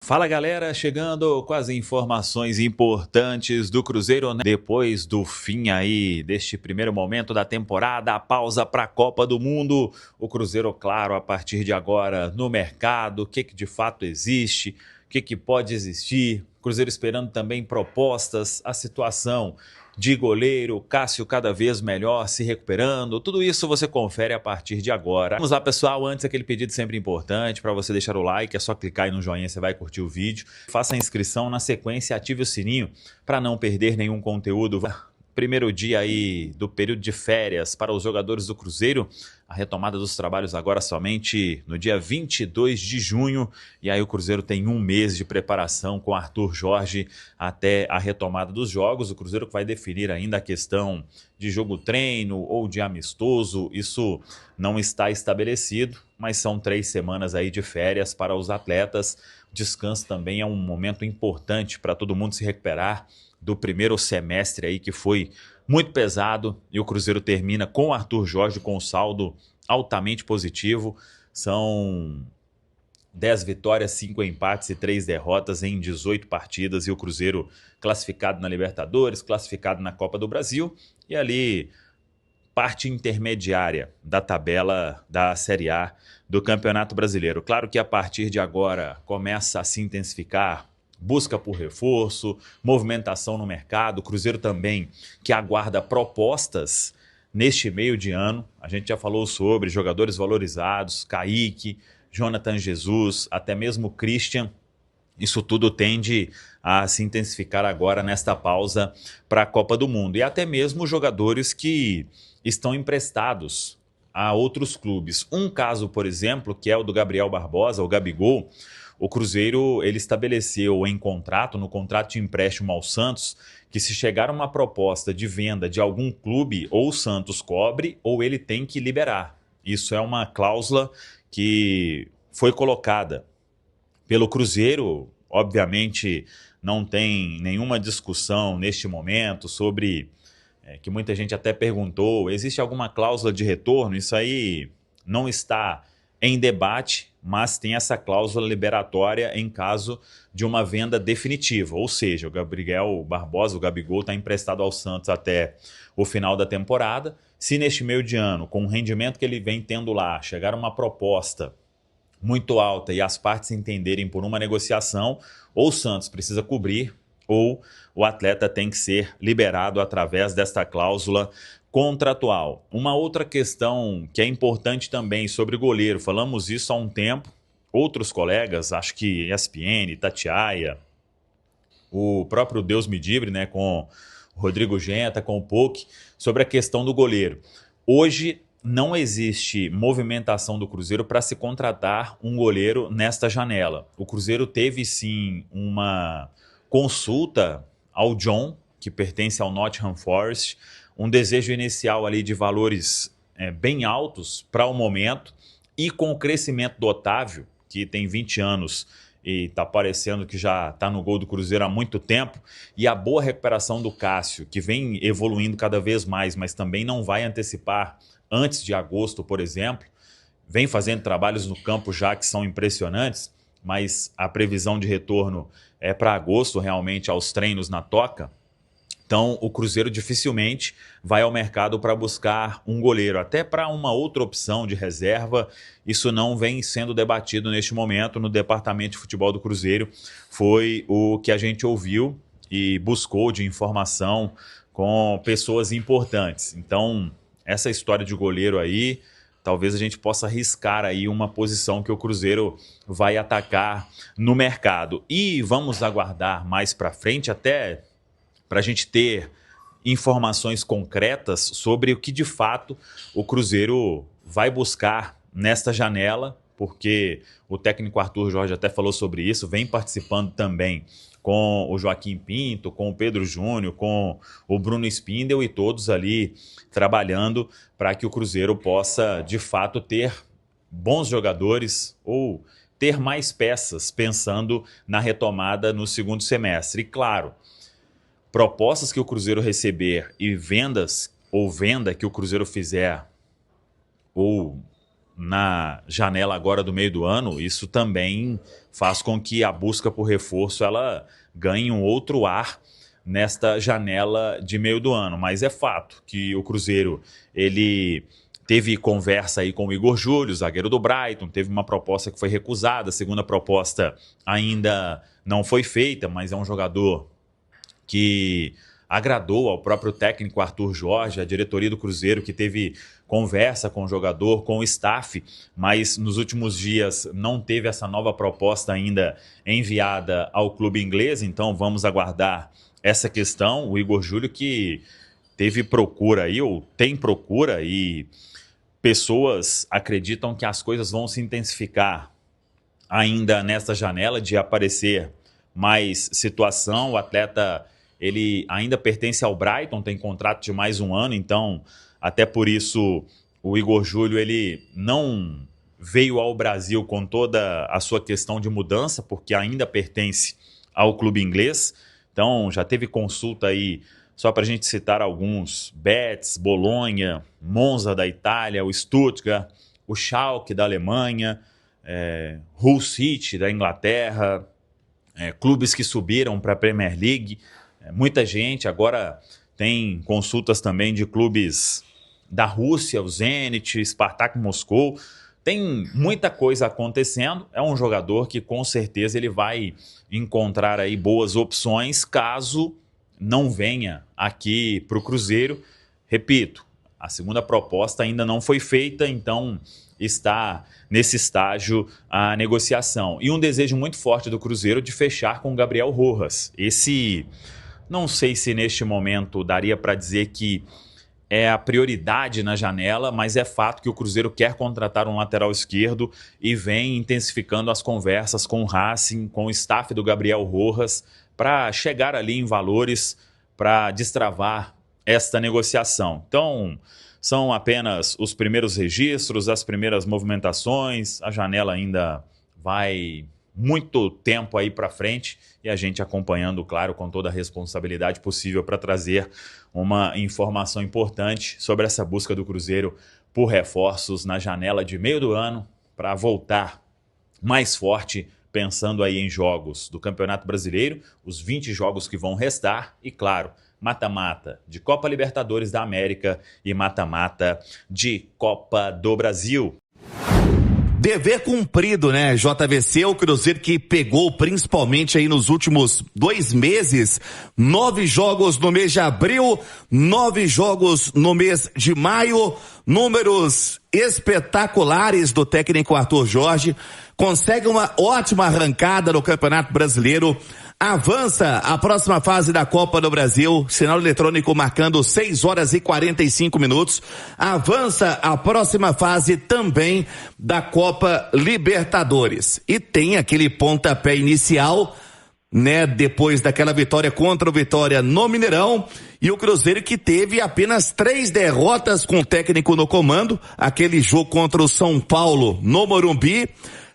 Fala galera, chegando com as informações importantes do Cruzeiro, né? Depois do fim aí deste primeiro momento da temporada, a pausa para a Copa do Mundo, o Cruzeiro, claro, a partir de agora no mercado, o que de fato existe, o que pode existir, Cruzeiro esperando também propostas, a situação de goleiro, Cássio cada vez melhor, se recuperando, tudo isso você confere a partir de agora. Vamos lá pessoal, antes aquele pedido sempre importante para você deixar o like, é só clicar aí no joinha, você vai curtir o vídeo. Faça a inscrição, na sequência ative o sininho para não perder nenhum conteúdo. Primeiro dia aí do período de férias para os jogadores do Cruzeiro, a retomada dos trabalhos agora somente no dia 22 de junho, e aí o Cruzeiro tem um mês de preparação com Arthur Jorge até a retomada dos jogos. O Cruzeiro vai definir ainda a questão de jogo-treino ou de amistoso, isso não está estabelecido, mas são 3 semanas aí de férias para os atletas. Descanso também é um momento importante para todo mundo se recuperar do primeiro semestre aí que foi muito pesado, e o Cruzeiro termina com o Arthur Jorge com um saldo altamente positivo. São 10 vitórias, 5 empates e 3 derrotas em 18 partidas, e o Cruzeiro classificado na Libertadores, classificado na Copa do Brasil e ali parte intermediária da tabela da Série A do Campeonato Brasileiro. Claro que a partir de agora começa a se intensificar busca por reforço, movimentação no mercado, o Cruzeiro também que aguarda propostas neste meio de ano. A gente já falou sobre jogadores valorizados, Kaique, Jonathan Jesus, até mesmo Christian. Isso tudo tende a se intensificar agora nesta pausa para a Copa do Mundo. E até mesmo jogadores que estão emprestados a outros clubes. Um caso, por exemplo, que é o do Gabriel Barbosa, o Gabigol. O Cruzeiro ele estabeleceu em contrato, no contrato de empréstimo ao Santos, que se chegar uma proposta de venda de algum clube, ou o Santos cobre ou ele tem que liberar. Isso é uma cláusula que foi colocada pelo Cruzeiro. Obviamente não tem nenhuma discussão neste momento sobre, que muita gente até perguntou, existe alguma cláusula de retorno? Isso aí não está em debate, mas tem essa cláusula liberatória em caso de uma venda definitiva, ou seja, o Gabriel Barbosa, o Gabigol, está emprestado ao Santos até o final da temporada. Se neste meio de ano, com o rendimento que ele vem tendo lá, chegar uma proposta muito alta e as partes entenderem por uma negociação, ou o Santos precisa cobrir, ou o atleta tem que ser liberado através desta cláusula contratual. Uma outra questão que é importante também sobre goleiro, falamos isso há um tempo, outros colegas, acho que ESPN, Tatiaia, o próprio Deus me livre, né, com o Rodrigo Genta, com o Poc, sobre a questão do goleiro. Hoje não existe movimentação do Cruzeiro para se contratar um goleiro nesta janela. O Cruzeiro teve sim uma consulta ao John, que pertence ao Nottingham Forest, um desejo inicial ali de valores bem altos para o momento, e com o crescimento do Otávio, que tem 20 anos e está parecendo que já está no gol do Cruzeiro há muito tempo, e a boa recuperação do Cássio, que vem evoluindo cada vez mais, mas também não vai antecipar antes de agosto, por exemplo, vem fazendo trabalhos no campo já que são impressionantes, mas a previsão de retorno é para agosto, realmente, aos treinos na Toca. Então, o Cruzeiro dificilmente vai ao mercado para buscar um goleiro. Até para uma outra opção de reserva, isso não vem sendo debatido neste momento no departamento de futebol do Cruzeiro. Foi o que a gente ouviu e buscou de informação com pessoas importantes. Então, essa história de goleiro aí, talvez a gente possa arriscar aí uma posição que o Cruzeiro vai atacar no mercado. E vamos aguardar mais para frente, até para a gente ter informações concretas sobre o que de fato o Cruzeiro vai buscar nesta janela, porque o técnico Arthur Jorge até falou sobre isso, vem participando também com o Joaquim Pinto, com o Pedro Júnior, com o Bruno Spindel, e todos ali trabalhando para que o Cruzeiro possa de fato ter bons jogadores ou ter mais peças pensando na retomada no segundo semestre. E claro, propostas que o Cruzeiro receber e vendas ou venda que o Cruzeiro fizer, ou na janela agora do meio do ano, isso também faz com que a busca por reforço ela ganhe um outro ar nesta janela de meio do ano. Mas é fato que o Cruzeiro ele teve conversa aí com o Igor Júlio, zagueiro do Brighton, teve uma proposta que foi recusada, a segunda proposta ainda não foi feita, mas é um jogador que agradou ao próprio técnico Arthur Jorge, a diretoria do Cruzeiro, que teve conversa com o jogador, com o staff, mas nos últimos dias não teve essa nova proposta ainda enviada ao clube inglês, então vamos aguardar essa questão. O Igor Júlio que teve procura aí, ou tem procura, e pessoas acreditam que as coisas vão se intensificar ainda nessa janela de aparecer mais situação. O atleta ele ainda pertence ao Brighton, tem contrato de mais um ano, então até por isso o Igor Júlio ele não veio ao Brasil com toda a sua questão de mudança, porque ainda pertence ao clube inglês. Então já teve consulta aí, só para a gente citar alguns: Betis, Bolonha, Monza da Itália, o Stuttgart, o Schalke da Alemanha, Hull City da Inglaterra, clubes que subiram para a Premier League. Muita gente. Agora tem consultas também de clubes da Rússia, o Zenit, Spartak Moscou. Tem muita coisa acontecendo. É um jogador que com certeza ele vai encontrar aí boas opções caso não venha aqui para o Cruzeiro. Repito, a segunda proposta ainda não foi feita, então está nesse estágio a negociação. E um desejo muito forte do Cruzeiro de fechar com o Gabriel Rojas. Esse, não sei se neste momento daria para dizer que é a prioridade na janela, mas é fato que o Cruzeiro quer contratar um lateral esquerdo e vem intensificando as conversas com o Racing, com o staff do Gabriel Rojas, para chegar ali em valores, para destravar esta negociação. Então, são apenas os primeiros registros, as primeiras movimentações, a janela ainda vai muito tempo aí para frente e a gente acompanhando, claro, com toda a responsabilidade possível para trazer uma informação importante sobre essa busca do Cruzeiro por reforços na janela de meio do ano para voltar mais forte, pensando aí em jogos do Campeonato Brasileiro, os 20 jogos que vão restar e, claro, mata-mata de Copa Libertadores da América e mata-mata de Copa do Brasil. Dever cumprido, né, JVC? O Cruzeiro que pegou principalmente aí nos últimos 2 meses, 9 jogos no mês de abril, 9 jogos no mês de maio, números espetaculares do técnico Arthur Jorge, consegue uma ótima arrancada no Campeonato Brasileiro, avança a próxima fase da Copa do Brasil, sinal eletrônico marcando 6h45, avança a próxima fase também da Copa Libertadores e tem aquele pontapé inicial, né, depois daquela vitória contra o Vitória no Mineirão, e o Cruzeiro que teve apenas 3 derrotas com o técnico no comando, aquele jogo contra o São Paulo no Morumbi,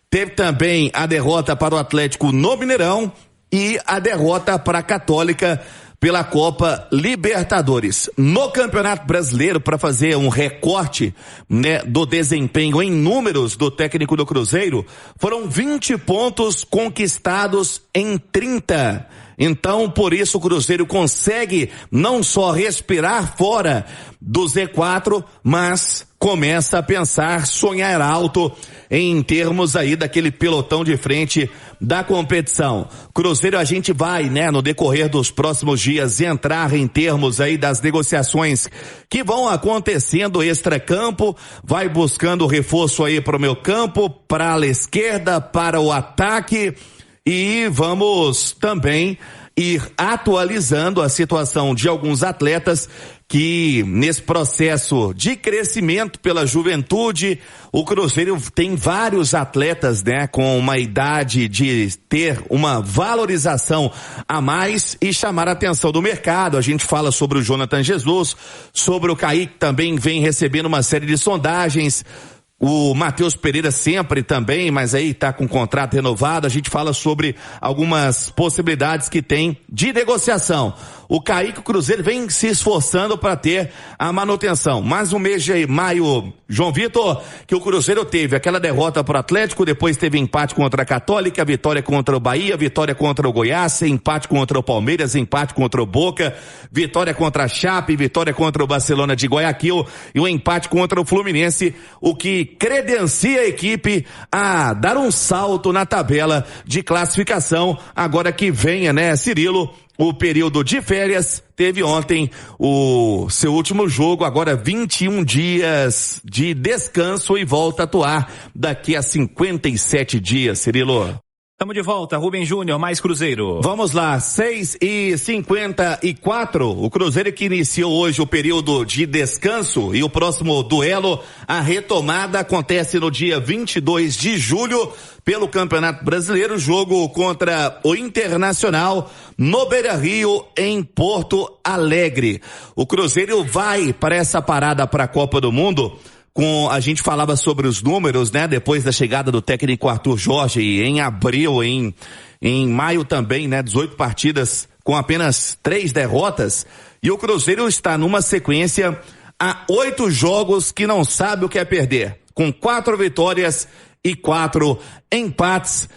teve também a derrota para o Atlético no Mineirão e a derrota para a Católica pela Copa Libertadores. No Campeonato Brasileiro, para fazer um recorte, né, do desempenho em números do técnico do Cruzeiro, foram 20 pontos conquistados em 30. Então, por isso o Cruzeiro consegue não só respirar fora do Z4, mas começa a pensar, sonhar alto em termos aí daquele pelotão de frente da competição. Cruzeiro, a gente vai, né, no decorrer dos próximos dias entrar em termos aí das negociações que vão acontecendo extracampo, vai buscando reforço aí para o meio campo, para a ala esquerda, para o ataque, e vamos também ir atualizando a situação de alguns atletas que nesse processo de crescimento pela juventude, o Cruzeiro tem vários atletas, né, com uma idade de ter uma valorização a mais e chamar a atenção do mercado. A gente fala sobre o Jonathan Jesus, sobre o Kaique, também vem recebendo uma série de sondagens. O Matheus Pereira sempre também, mas aí tá com contrato renovado. A gente fala sobre algumas possibilidades que tem de negociação. O Kaique, o Cruzeiro vem se esforçando para ter a manutenção. Mais um mês de maio, João Vitor, que o Cruzeiro teve aquela derrota para o Atlético, depois teve empate contra a Católica, vitória contra o Bahia, vitória contra o Goiás, empate contra o Palmeiras, empate contra o Boca, vitória contra a Chape, vitória contra o Barcelona de Guayaquil e um empate contra o Fluminense, o que credencia a equipe a dar um salto na tabela de classificação, agora que venha, né, Cirilo, o período de férias. Teve ontem o seu último jogo, agora 21 dias de descanso e volta a atuar daqui a 57 dias, Cirilo. Estamos de volta, Rubem Júnior, mais Cruzeiro. Vamos lá, 6h54, o Cruzeiro que iniciou hoje o período de descanso e o próximo duelo, a retomada acontece no dia 22 de julho pelo Campeonato Brasileiro, jogo contra o Internacional no Beira-Rio, em Porto Alegre. O Cruzeiro vai para essa parada para a Copa do Mundo. A gente falava sobre os números, né? Depois da chegada do técnico Arthur Jorge em abril, em maio também, né? 18 partidas com apenas 3 derrotas. E o Cruzeiro está numa sequência há 8 jogos que não sabe o que é perder. Com 4 vitórias e 4 empates.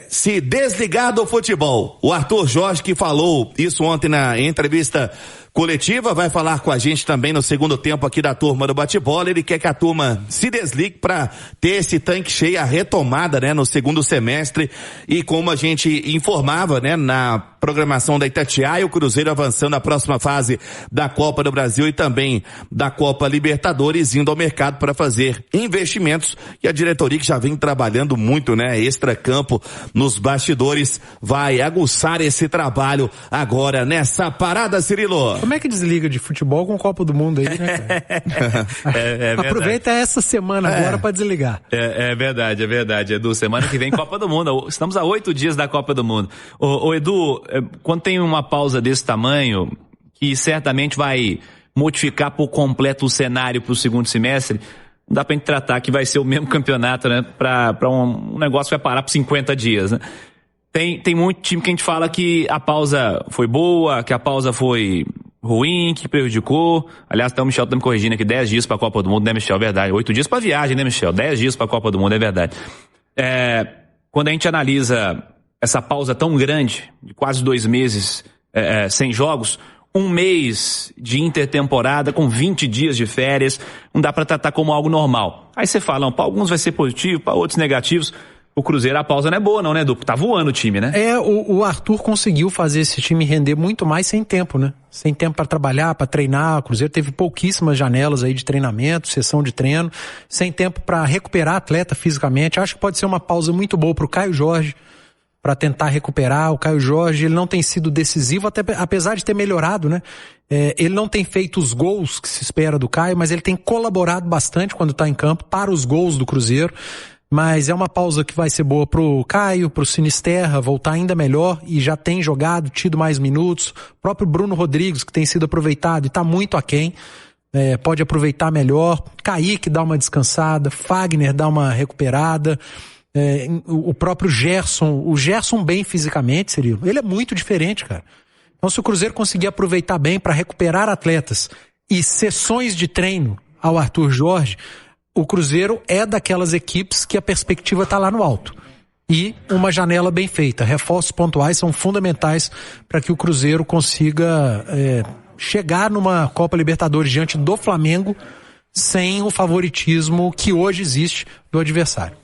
Se desligar do futebol. O Arthur Jorge, que falou isso ontem na entrevista coletiva, vai falar com a gente também no segundo tempo aqui da turma do bate-bola. Ele quer que a turma se desligue para ter esse tanque cheio, a retomada, né, no segundo semestre. E como a gente informava, né, na programação da Itatiaia, o Cruzeiro avançando à próxima fase da Copa do Brasil e também da Copa Libertadores, indo ao mercado para fazer investimentos. E a diretoria, que já vem trabalhando muito, né, extra-campo, nos bastidores, vai aguçar esse trabalho agora nessa parada, Cirilo. Como é que desliga de futebol com Copa do Mundo aí, né, cara? Aproveita essa semana agora para desligar. É verdade, Edu. Semana que vem Copa do Mundo. Estamos a 8 dias da Copa do Mundo. Ô Edu, quando tem uma pausa desse tamanho, que certamente vai modificar por completo o cenário para o segundo semestre, não dá pra gente tratar que vai ser o mesmo campeonato, né? Pra um negócio que vai parar por 50 dias, né? Tem muito time que a gente fala que a pausa foi boa, que a pausa foi ruim, que prejudicou. Aliás, o Michel tá me corrigindo aqui, 10 dias pra Copa do Mundo, né, Michel? Verdade. 8 dias pra viagem, né, Michel? 10 dias pra Copa do Mundo, é verdade. Quando a gente analisa essa pausa tão grande, de quase 2 meses sem jogos, 1 mês de intertemporada com 20 dias de férias, não dá pra tratar como algo normal. Aí você fala, para alguns vai ser positivo, para outros negativos. O Cruzeiro, a pausa não é boa não, né, Edu? Tá voando o time, né? O Arthur conseguiu fazer esse time render muito mais sem tempo, né? Sem tempo para trabalhar, para treinar. O Cruzeiro teve pouquíssimas janelas aí de treinamento, sessão de treino, sem tempo para recuperar atleta fisicamente. Acho que pode ser uma pausa muito boa pro Caio Jorge, para tentar recuperar. O Caio Jorge, ele não tem sido decisivo, até apesar de ter melhorado, né? Ele não tem feito os gols que se espera do Caio, mas ele tem colaborado bastante quando tá em campo para os gols do Cruzeiro. Mas é uma pausa que vai ser boa pro Caio, pro Sinisterra voltar ainda melhor, e já tem jogado, tido mais minutos. O próprio Bruno Rodrigues, que tem sido aproveitado e tá muito aquém, pode aproveitar melhor. Kaique dá uma descansada, Fagner dá uma recuperada. O próprio Gerson, o Gerson bem fisicamente, Cirilo, ele é muito diferente, cara. Então, se o Cruzeiro conseguir aproveitar bem para recuperar atletas e sessões de treino ao Arthur Jorge, o Cruzeiro é daquelas equipes que a perspectiva está lá no alto. E uma janela bem feita. Reforços pontuais são fundamentais para que o Cruzeiro consiga chegar numa Copa Libertadores diante do Flamengo sem o favoritismo que hoje existe do adversário.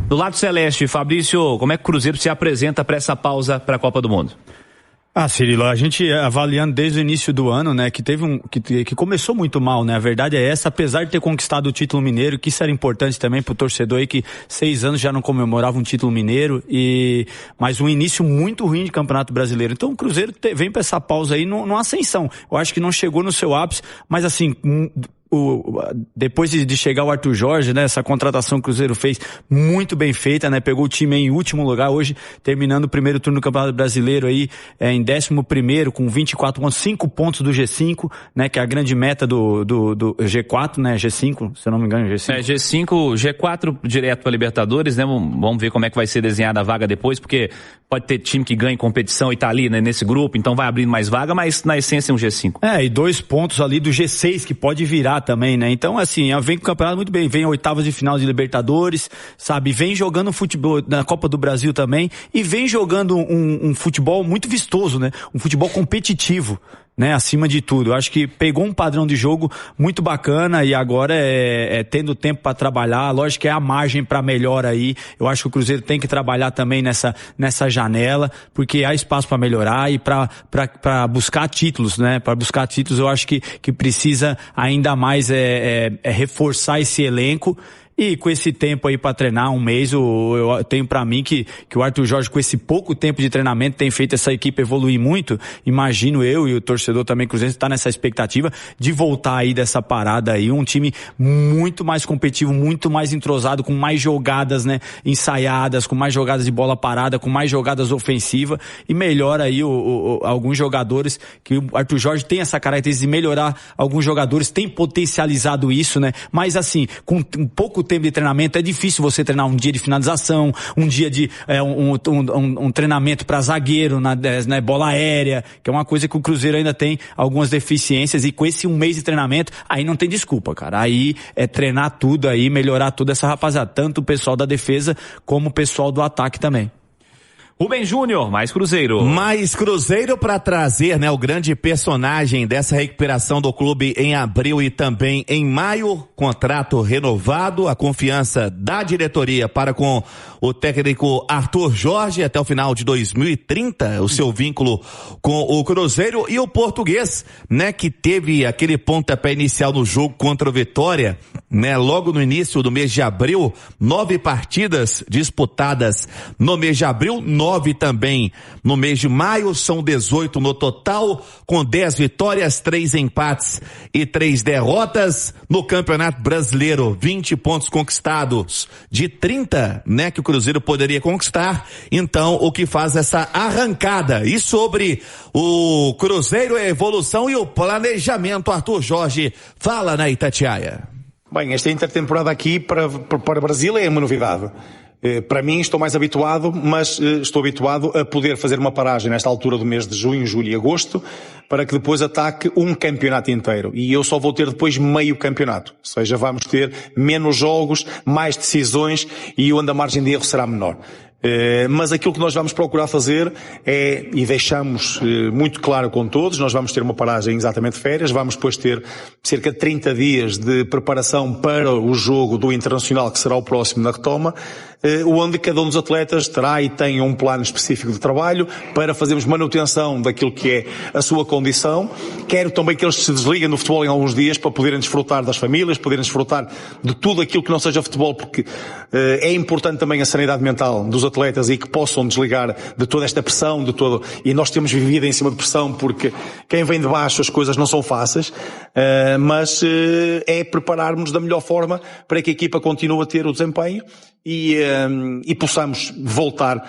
Do lado celeste, Fabrício, como é que o Cruzeiro se apresenta para essa pausa para a Copa do Mundo? Cirilo, a gente avaliando desde o início do ano, né, que teve que começou muito mal, né, a verdade é essa, apesar de ter conquistado o título mineiro, que isso era importante também pro torcedor aí, que 6 anos já não comemorava um título mineiro, mas um início muito ruim de Campeonato Brasileiro. Então o Cruzeiro vem pra essa pausa aí numa ascensão. Eu acho que não chegou no seu ápice, mas assim, depois de chegar o Arthur Jorge, né, essa contratação que o Cruzeiro fez muito bem feita, né, pegou o time em último lugar, hoje terminando o primeiro turno do Campeonato Brasileiro aí, em 11º com 24 pontos, 5 pontos do G5, né, que é a grande meta do G4, né, G5, se eu não me engano, G5. G5, G4 direto para Libertadores, né, vamos ver como é que vai ser desenhada a vaga depois, porque pode ter time que ganha competição e tá ali, né, nesse grupo, então vai abrindo mais vaga, mas na essência é um G5. E 2 pontos ali do G6 que pode virar também, né? Então, assim, vem com o campeonato muito bem, vem a oitavas de final de Libertadores, sabe? Vem jogando futebol na Copa do Brasil também e vem jogando um futebol muito vistoso, né? Um futebol competitivo, né? Acima de tudo. Eu acho que pegou um padrão de jogo muito bacana e agora tendo tempo para trabalhar. Lógico que é a margem para melhor aí. Eu acho que o Cruzeiro tem que trabalhar também nessa janela, porque há espaço para melhorar e para buscar títulos, né? Para buscar títulos, eu acho que precisa ainda mais reforçar esse elenco. E com esse tempo aí pra treinar, um mês, eu tenho pra mim que o Arthur Jorge, com esse pouco tempo de treinamento, tem feito essa equipe evoluir muito. Imagino eu e o torcedor também Cruzeiro está nessa expectativa de voltar aí dessa parada aí, um time muito mais competitivo, muito mais entrosado, com mais jogadas, né, ensaiadas, com mais jogadas de bola parada, com mais jogadas ofensivas e melhor aí alguns jogadores, que o Arthur Jorge tem essa característica de melhorar alguns jogadores, tem potencializado isso, né, mas assim, com um pouco tempo de treinamento, é difícil você treinar um dia de finalização, um dia de um treinamento para zagueiro, na bola aérea, que é uma coisa que o Cruzeiro ainda tem algumas deficiências, e com esse um mês de treinamento, aí não tem desculpa, cara. Aí é treinar tudo aí, melhorar tudo essa rapaziada, tanto o pessoal da defesa como o pessoal do ataque também. Rubem Júnior, mais Cruzeiro. Mais Cruzeiro para trazer, né, o grande personagem dessa recuperação do clube em abril e também em maio. Contrato renovado, a confiança da diretoria para com o técnico Arthur Jorge até o final de 2030, o seu vínculo com o Cruzeiro, e o português, né, que teve aquele pontapé inicial no jogo contra o Vitória, né, logo no início do mês de abril, 9 partidas disputadas no mês de abril, 9 também no mês de maio, são 18 no total, com 10 vitórias, 3 empates e 3 derrotas. No Campeonato Brasileiro, 20 pontos conquistados de 30, né, que o Cruzeiro poderia conquistar. Então, o que faz essa arrancada? E sobre o Cruzeiro, a evolução e o planejamento, Arthur Jorge fala na Itatiaia. Bem, esta intertemporada aqui para o Brasil é uma novidade. Para mim, estou mais habituado, mas estou habituado a poder fazer uma paragem nesta altura do mês de junho, julho e agosto, para que depois ataque um campeonato inteiro. E eu só vou ter depois meio campeonato. Ou seja, vamos ter menos jogos, mais decisões e onde a margem de erro será menor. Mas aquilo que nós vamos procurar fazer é, e deixamos muito claro com todos, nós vamos ter uma paragem exatamente de férias, vamos depois ter cerca de 30 dias de preparação para o jogo do Internacional, que será o próximo na retoma, onde cada um dos atletas terá e tem um plano específico de trabalho para fazermos manutenção daquilo que é a sua condição. Quero também que eles se desliguem do futebol em alguns dias para poderem desfrutar das famílias, poderem desfrutar de tudo aquilo que não seja futebol, porque é importante também a sanidade mental dos atletas e que possam desligar de toda esta pressão, de todo, e nós temos vivido em cima de pressão porque quem vem de baixo as coisas não são fáceis, mas é prepararmos da melhor forma para que a equipa continue a ter o desempenho e possamos voltar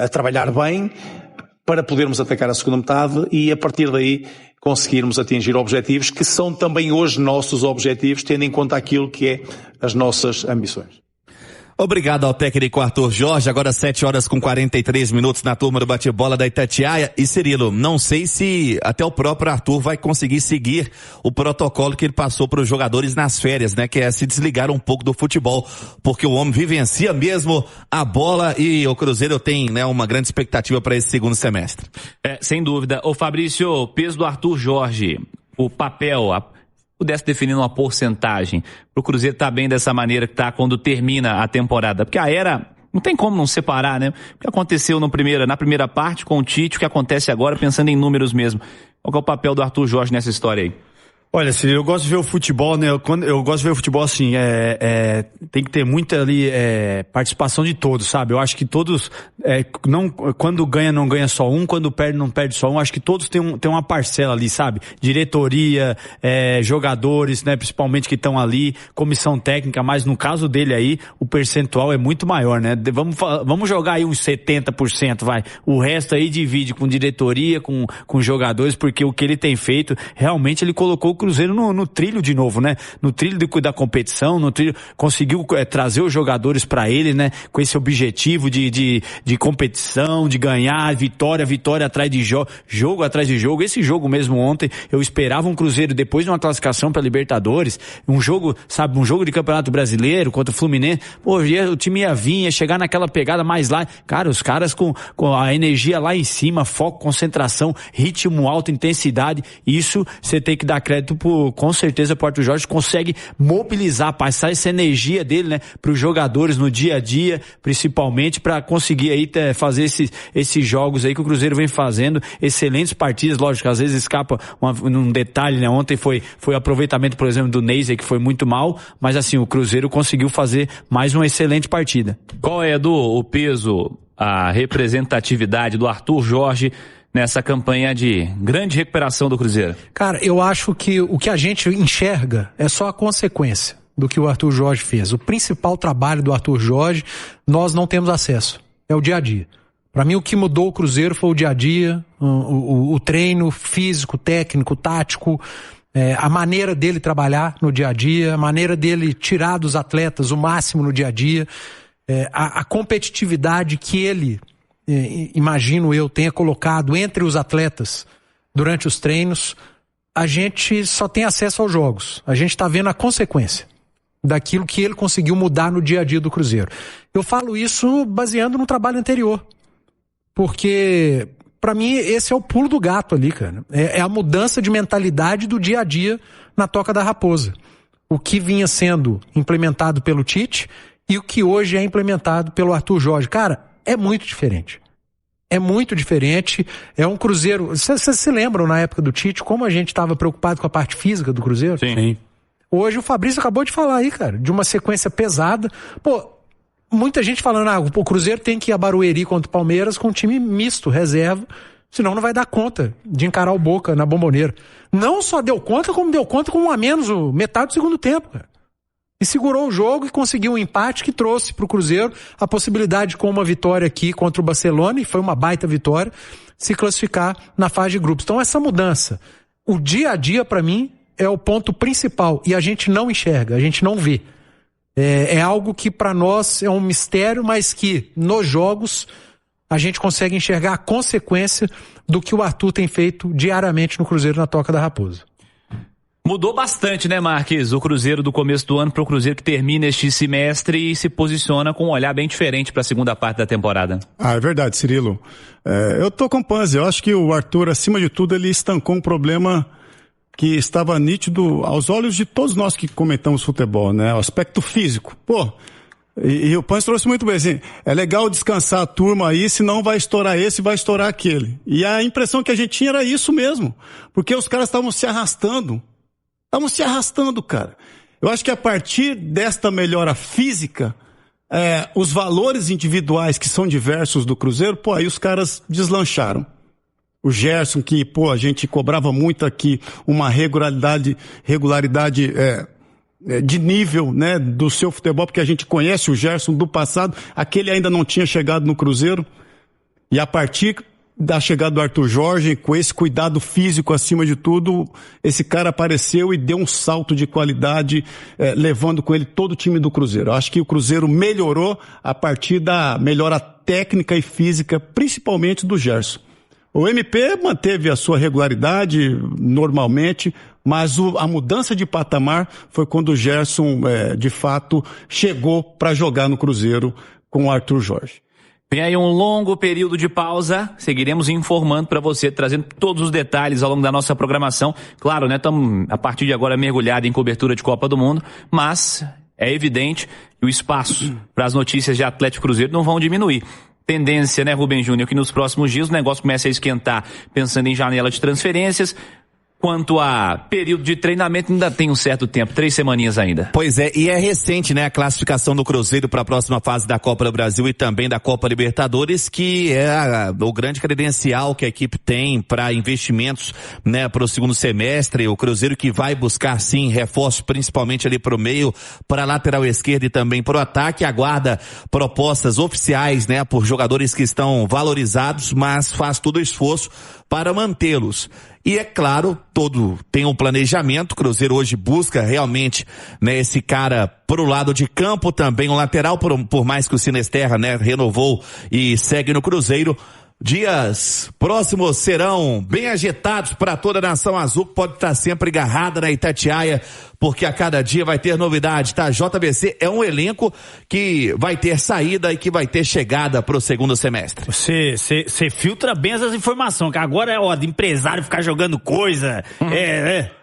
a trabalhar bem para podermos atacar a segunda metade e a partir daí conseguirmos atingir objetivos que são também hoje nossos objetivos, tendo em conta aquilo que é as nossas ambições. Obrigado ao técnico Arthur Jorge, agora 7h43 na turma do bate-bola da Itatiaia. E Cirilo, não sei se até o próprio Arthur vai conseguir seguir o protocolo que ele passou para os jogadores nas férias, né? Que é se desligar um pouco do futebol, porque o homem vivencia mesmo a bola e o Cruzeiro tem, né, uma grande expectativa para esse segundo semestre. Sem dúvida. Ô Fabrício, peso do Arthur Jorge, o papel, pudesse definir uma porcentagem para o Cruzeiro estar bem dessa maneira que está quando termina a temporada, porque a era não tem como não separar, né? O que aconteceu na primeira parte com o Tite, o que acontece agora pensando em números mesmo. Qual que é o papel do Arthur Jorge nessa história aí? Olha, Cirilo, eu gosto de ver o futebol, né? Eu gosto de ver o futebol assim, tem que ter muita ali participação de todos, sabe? Eu acho que todos, quando ganha não ganha só um, quando perde não perde só um. Acho que todos têm uma parcela ali, sabe? Diretoria, jogadores, né? Principalmente que estão ali, comissão técnica, mas no caso dele aí, o percentual é muito maior, né? Vamos jogar aí uns 70%, vai. O resto aí divide com diretoria, com jogadores, porque o que ele tem feito, realmente ele colocou o Cruzeiro no trilho de novo, né? No trilho da competição, no trilho, conseguiu trazer os jogadores para ele, né? Com esse objetivo de competição, de ganhar, vitória atrás de jogo atrás de jogo. Esse jogo mesmo ontem, eu esperava um Cruzeiro depois de uma classificação para Libertadores, um jogo de Campeonato Brasileiro contra o Fluminense. Pô, o time ia vir, ia chegar naquela pegada mais lá. Cara, os caras com a energia lá em cima, foco, concentração, ritmo alto, intensidade. Isso você tem que dar crédito com certeza pro Arthur Jorge, consegue mobilizar, passar essa energia dele, né, pros jogadores no dia a dia, principalmente para conseguir aí fazer esses jogos aí que o Cruzeiro vem fazendo, excelentes partidas, lógico, às vezes escapa um detalhe, né, ontem foi o aproveitamento, por exemplo, do Neyzer, que foi muito mal, mas assim, o Cruzeiro conseguiu fazer mais uma excelente partida. Qual é, Edu, o peso, a representatividade do Arthur Jorge nessa campanha de grande recuperação do Cruzeiro? Cara, eu acho que o que a gente enxerga é só a consequência do que o Arthur Jorge fez. O principal trabalho do Arthur Jorge, nós não temos acesso. É o dia a dia. Para mim, o que mudou o Cruzeiro foi o dia a dia, o treino físico, técnico, tático, a maneira dele trabalhar no dia a dia, a maneira dele tirar dos atletas o máximo no dia a dia, a competitividade que ele, imagino eu, tenha colocado entre os atletas durante os treinos. A gente só tem acesso aos jogos. A gente está vendo a consequência daquilo que ele conseguiu mudar no dia a dia do Cruzeiro. Eu falo isso baseando no trabalho anterior. Porque, para mim, esse é o pulo do gato ali, cara. É a mudança de mentalidade do dia a dia na Toca da Raposa. O que vinha sendo implementado pelo Tite e o que hoje é implementado pelo Arthur Jorge. Cara, é muito diferente. É muito diferente. É um Cruzeiro... Vocês se lembram, na época do Tite, como a gente estava preocupado com a parte física do Cruzeiro? Sim. Hoje o Fabrício acabou de falar aí, cara, de uma sequência pesada. Pô, muita gente falando, o Cruzeiro tem que ir a Barueri contra o Palmeiras com um time misto, reserva, senão não vai dar conta de encarar o Boca na Bombonera. Não só deu conta, como deu conta com um a menos, metade do segundo tempo, cara. E segurou o jogo e conseguiu um empate que trouxe para o Cruzeiro a possibilidade, com uma vitória aqui contra o Barcelona, e foi uma baita vitória, se classificar na fase de grupos. Então essa mudança, o dia a dia para mim é o ponto principal e a gente não enxerga, a gente não vê. É algo que para nós é um mistério, mas que nos jogos a gente consegue enxergar a consequência do que o Arthur tem feito diariamente no Cruzeiro na Toca da Raposa. Mudou bastante, né, Marques? O Cruzeiro do começo do ano para o Cruzeiro que termina este semestre e se posiciona com um olhar bem diferente para a segunda parte da temporada. É verdade, Cirilo. Eu tô com o Panzi. Eu acho que o Arthur, acima de tudo, ele estancou um problema que estava nítido aos olhos de todos nós que comentamos futebol, né? O aspecto físico. Pô, e o Panzi trouxe muito bem, assim, é legal descansar a turma aí, senão vai estourar esse, vai estourar aquele. E a impressão que a gente tinha era isso mesmo, porque os caras estavam se arrastando. Cara. Eu acho que a partir desta melhora física, os valores individuais que são diversos do Cruzeiro, pô, aí os caras deslancharam. O Gerson, que, pô, a gente cobrava muito aqui uma regularidade de nível, né, do seu futebol, porque a gente conhece o Gerson do passado, aquele ainda não tinha chegado no Cruzeiro, e a partir da chegada do Arthur Jorge, com esse cuidado físico acima de tudo, esse cara apareceu e deu um salto de qualidade, levando com ele todo o time do Cruzeiro. Eu acho que o Cruzeiro melhorou a partir da melhora técnica e física, principalmente do Gerson. O MP manteve a sua regularidade normalmente, mas a mudança de patamar foi quando o Gerson, de fato, chegou para jogar no Cruzeiro com o Arthur Jorge. Vem aí um longo período de pausa, seguiremos informando para você, trazendo todos os detalhes ao longo da nossa programação. Claro, né, estamos a partir de agora mergulhados em cobertura de Copa do Mundo, mas é evidente que o espaço para as notícias de Atlético Cruzeiro não vão diminuir. Tendência, né, Rubem Júnior, que nos próximos dias o negócio comece a esquentar, pensando em janela de transferências. Quanto a período de treinamento, ainda tem um certo tempo, 3 semaninhas ainda. Pois é, e é recente, né, a classificação do Cruzeiro para a próxima fase da Copa do Brasil e também da Copa Libertadores, que é o grande credencial que a equipe tem para investimentos, né, para o segundo semestre. O Cruzeiro que vai buscar, sim, reforços, principalmente ali para o meio, para a lateral esquerda e também para o ataque. Aguarda propostas oficiais, né, por jogadores que estão valorizados, mas faz todo o esforço para mantê-los. E é claro, todo tem um planejamento. O Cruzeiro hoje busca realmente, né, esse cara pro lado de campo, também um lateral, por mais que o Sinesterra, né, renovou e segue no Cruzeiro. Dias próximos serão bem agitados para toda a nação azul, que pode estar sempre agarrada na Itatiaia, porque a cada dia vai ter novidade, tá? JVC é um elenco que vai ter saída e que vai ter chegada pro segundo semestre. Você filtra bem essas informações, que agora é hora de empresário ficar jogando coisa.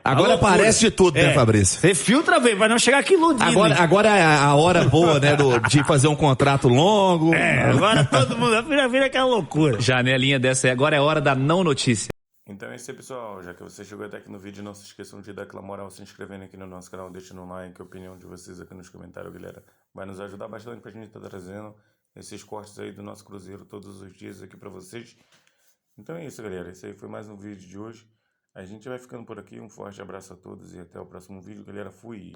Agora aparece de tudo, né, Fabrício? Você filtra bem, vai não chegar aqui iludido. Agora é a hora boa, né, de fazer um contrato longo. Agora todo mundo vira aquela loucura. Janelinha dessa aí, agora é hora da não notícia. Então é isso aí, pessoal. Já que você chegou até aqui no vídeo, não se esqueçam de dar aquela moral se inscrevendo aqui no nosso canal, deixando um like, a opinião de vocês aqui nos comentários, galera. Vai nos ajudar bastante pra gente estar trazendo esses cortes aí do nosso Cruzeiro todos os dias aqui pra vocês. Então é isso, galera. Esse aí foi mais um vídeo de hoje. A gente vai ficando por aqui. Um forte abraço a todos e até o próximo vídeo, galera. Fui!